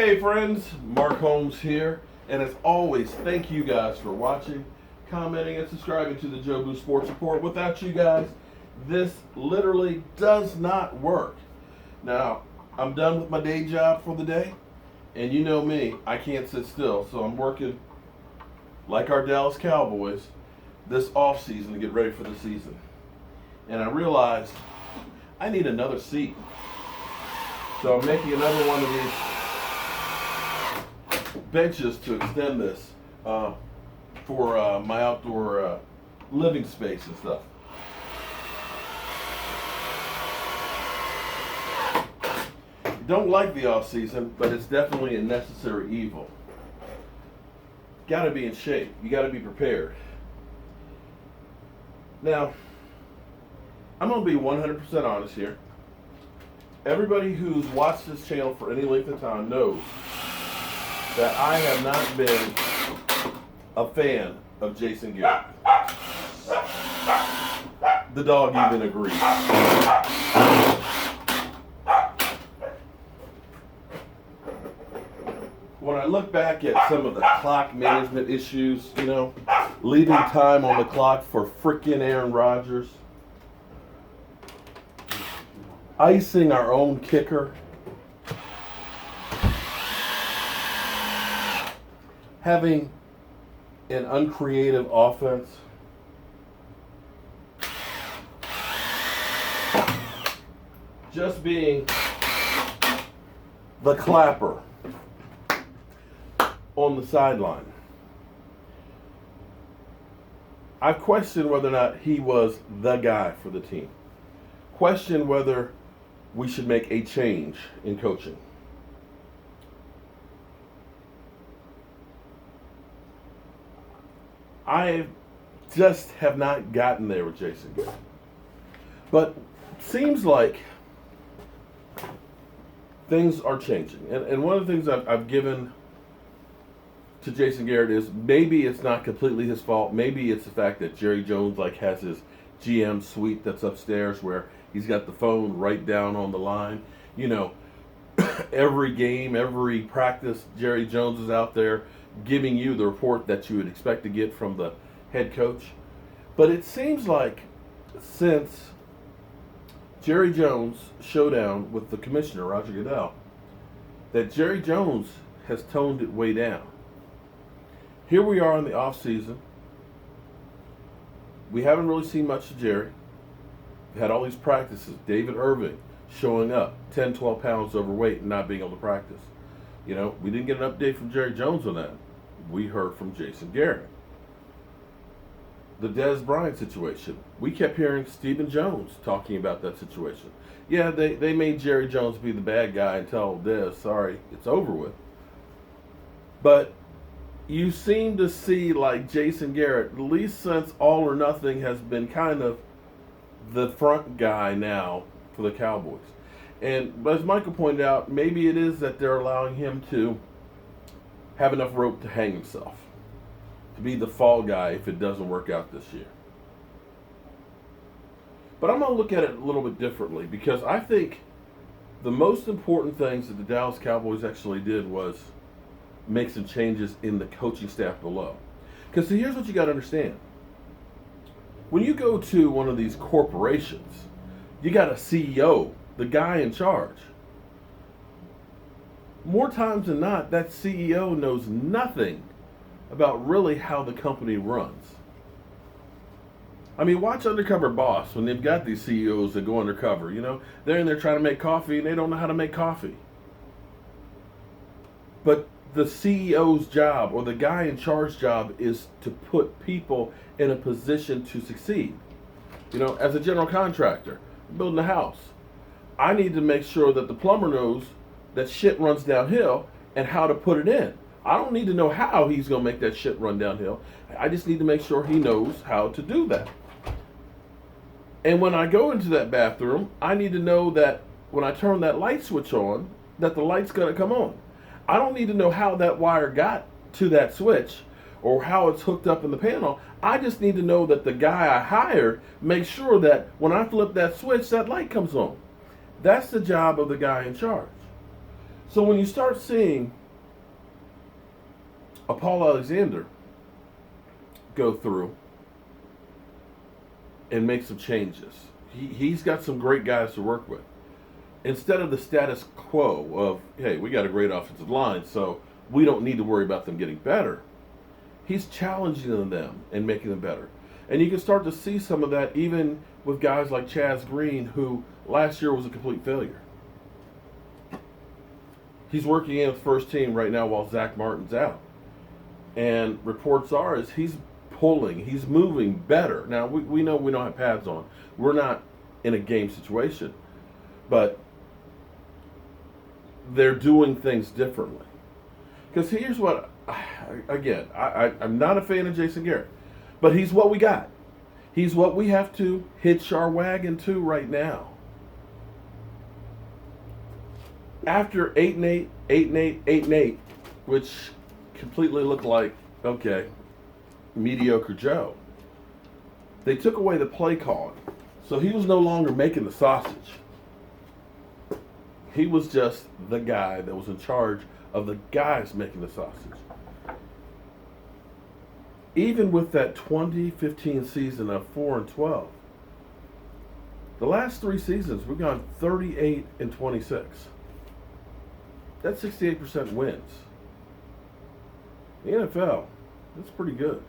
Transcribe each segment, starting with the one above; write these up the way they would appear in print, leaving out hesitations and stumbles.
Hey friends, Mark Holmes here, and as always, thank you guys for watching, commenting, and subscribing to the Joe Blue Sports Report. Without you guys, this literally does not work. Now, I'm done with my day job for the day, and you know me, I can't sit still, so I'm working like our Dallas Cowboys this offseason to get ready for the season. And I realized I need another seat. So I'm making another one of these benches to extend this for my outdoor living space and stuff. Don't like the off season, but it's definitely a necessary evil. Got to be in shape. You got to be prepared. Now, I'm going to be 100% honest here. Everybody who's watched this channel for any length of time knows that I have not been a fan of Jason Garrett. The dog even agrees. When I look back at some of the clock management issues, leaving time on the clock for frickin' Aaron Rodgers, icing our own kicker, having an uncreative offense, just being the clapper on the sideline. I've questioned whether or not he was the guy for the team. Questioned whether we should make a change in coaching. I just have not gotten there with Jason Garrett. But it seems like things are changing. And one of the things I've given to Jason Garrett is maybe it's not completely his fault. Maybe it's the fact that Jerry Jones has his GM suite that's upstairs where he's got the phone right down on the line. Every game, every practice, Jerry Jones is out there giving you the report that you would expect to get from the head coach. But it seems like since Jerry Jones' showdown with the commissioner, Roger Goodell, that Jerry Jones has toned it way down. Here we are in the offseason. We haven't really seen much of Jerry. We've had all these practices. David Irving showing up, 10, 12 pounds overweight and not being able to practice. We didn't get an update from Jerry Jones on that. We heard from Jason Garrett. The Dez Bryant situation. We kept hearing Stephen Jones talking about that situation. Yeah, they made Jerry Jones be the bad guy and tell Dez, sorry, it's over with. But you seem to see Jason Garrett, at least since All or Nothing has been kind of the front guy now for the Cowboys. And as Michael pointed out, maybe it is that they're allowing him to have enough rope to hang himself, to be the fall guy if it doesn't work out this year. But I'm going to look at it a little bit differently, because I think the most important things that the Dallas Cowboys actually did was make some changes in the coaching staff below. Because here's what you got to understand. When you go to one of these corporations, you got a CEO, the guy in charge. More times than not, that CEO knows nothing about really how the company runs. I mean, watch Undercover Boss when they've got these CEOs that go undercover. They're in there trying to make coffee and they don't know how to make coffee. But the CEO's job, or the guy in charge job, is to put people in a position to succeed. As a general contractor, building a house, I need to make sure that the plumber knows that shit runs downhill and how to put it in. I don't need to know how he's going to make that shit run downhill. I just need to make sure he knows how to do that. And when I go into that bathroom, I need to know that when I turn that light switch on, that the light's going to come on. I don't need to know how that wire got to that switch or how it's hooked up in the panel. I just need to know that the guy I hired makes sure that when I flip that switch, that light comes on. That's the job of the guy in charge. So when you start seeing a Paul Alexander go through and make some changes, he's got some great guys to work with. Instead of the status quo of, hey, we got a great offensive line, so we don't need to worry about them getting better. He's challenging them and making them better. And you can start to see some of that even with guys like Chaz Green, who last year was a complete failure. He's working in the first team right now while Zach Martin's out. And reports are is he's pulling, he's moving better. Now, we know we don't have pads on. We're not in a game situation. But they're doing things differently. Because here's what, again, I'm not a fan of Jason Garrett. But he's what we got. He's what we have to hitch our wagon to right now. After 8-8, 8-8, 8-8, which completely looked like, okay, mediocre Joe, they took away the play calling. So he was no longer making the sausage. He was just the guy that was in charge of the guys making the sausage. Even with that 2015 season of 4-12, the last 3 seasons we've gone 38-26. That's 68% wins. The NFL, that's pretty good.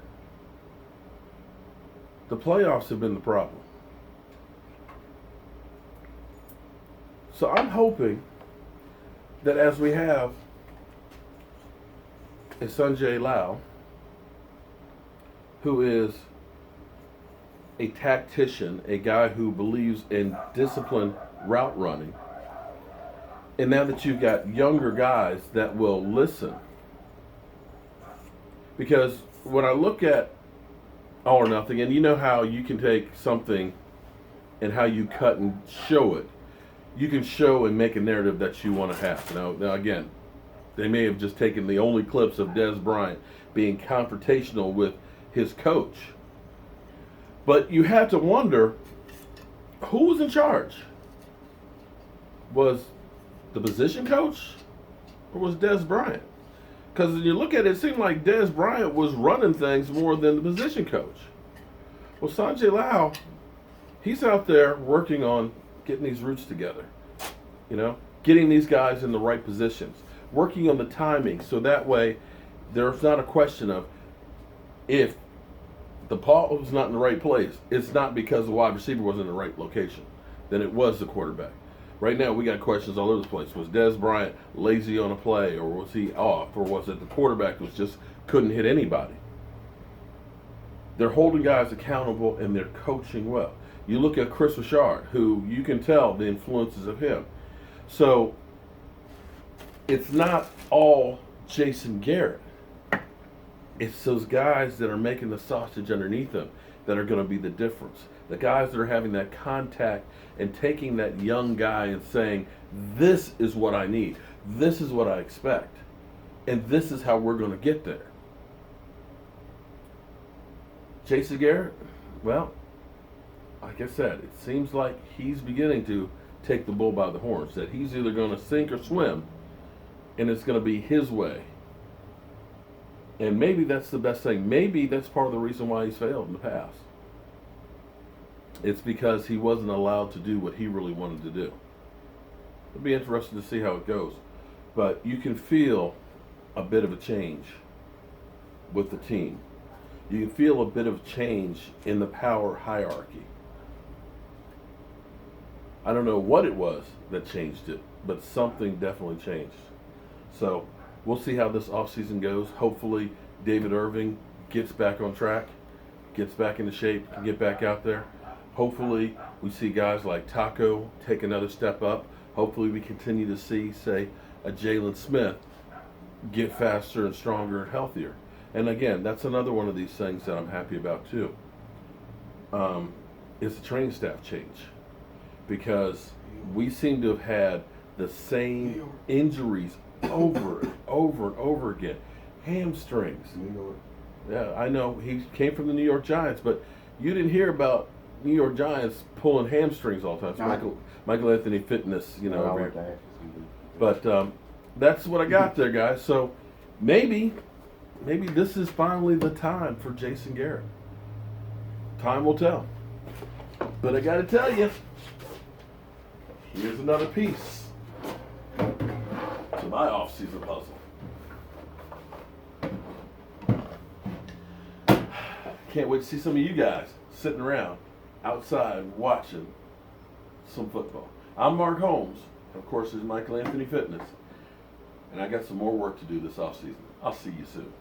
The playoffs have been the problem. So I'm hoping that as we have a Sanjay Lau, who is a tactician, a guy who believes in disciplined route running, and now that you've got younger guys that will listen, because when I look at All or Nothing, and you know how you can take something and how you cut and show it, you can show and make a narrative that you want to have. Now again, they may have just taken the only clips of Des Bryant being confrontational with his coach. But you have to wonder, who was in charge? Was the position coach or was Des Bryant? Because when you look at it, it seemed like Des Bryant was running things more than the position coach. Well, Sanjay Lau, he's out there working on getting these routes together, getting these guys in the right positions, working on the timing, so that way there's not a question of if the ball was not in the right place, it's not because the wide receiver wasn't in the right location, then it was the quarterback. Right now we got questions all over the place. Was Des Bryant lazy on a play, or was he off, or was it the quarterback was just couldn't hit anybody? They're holding guys accountable and they're coaching well. You look at Chris Richard, who you can tell the influences of him. So it's not all Jason Garrett. It's those guys that are making the sausage underneath them that are going to be the difference. The guys that are having that contact and taking that young guy and saying, this is what I need. This is what I expect. And this is how we're going to get there. Jason Garrett, well, like I said, it seems like he's beginning to take the bull by the horns, that he's either going to sink or swim, and it's going to be his way. And maybe that's the best thing. Maybe that's part of the reason why he's failed in the past. It's because he wasn't allowed to do what he really wanted to do. It'll be interesting to see how it goes. But you can feel a bit of a change with the team. You can feel a bit of change in the power hierarchy. I don't know what it was that changed it, but something definitely changed. So we'll see how this offseason goes. Hopefully David Irving gets back on track, gets back into shape, can get back out there. Hopefully we see guys like Taco take another step up. Hopefully we continue to see, say, a Jalen Smith get faster and stronger and healthier. And again, that's another one of these things that I'm happy about too. Is the training staff change. Because we seem to have had the same injuries over and over and over again. Hamstrings. Yeah, I know he came from the New York Giants, but you didn't hear about New York Giants pulling hamstrings all the time. It's Michael Anthony Fitness, every year. But that's what I got there, guys. So maybe this is finally the time for Jason Garrett. Time will tell. But I got to tell you, here's another piece to my off-season puzzle. Can't wait to see some of you guys sitting around outside watching some football. I'm Mark Holmes. Of course, there's Michael Anthony Fitness. And I got some more work to do this off-season. I'll see you soon.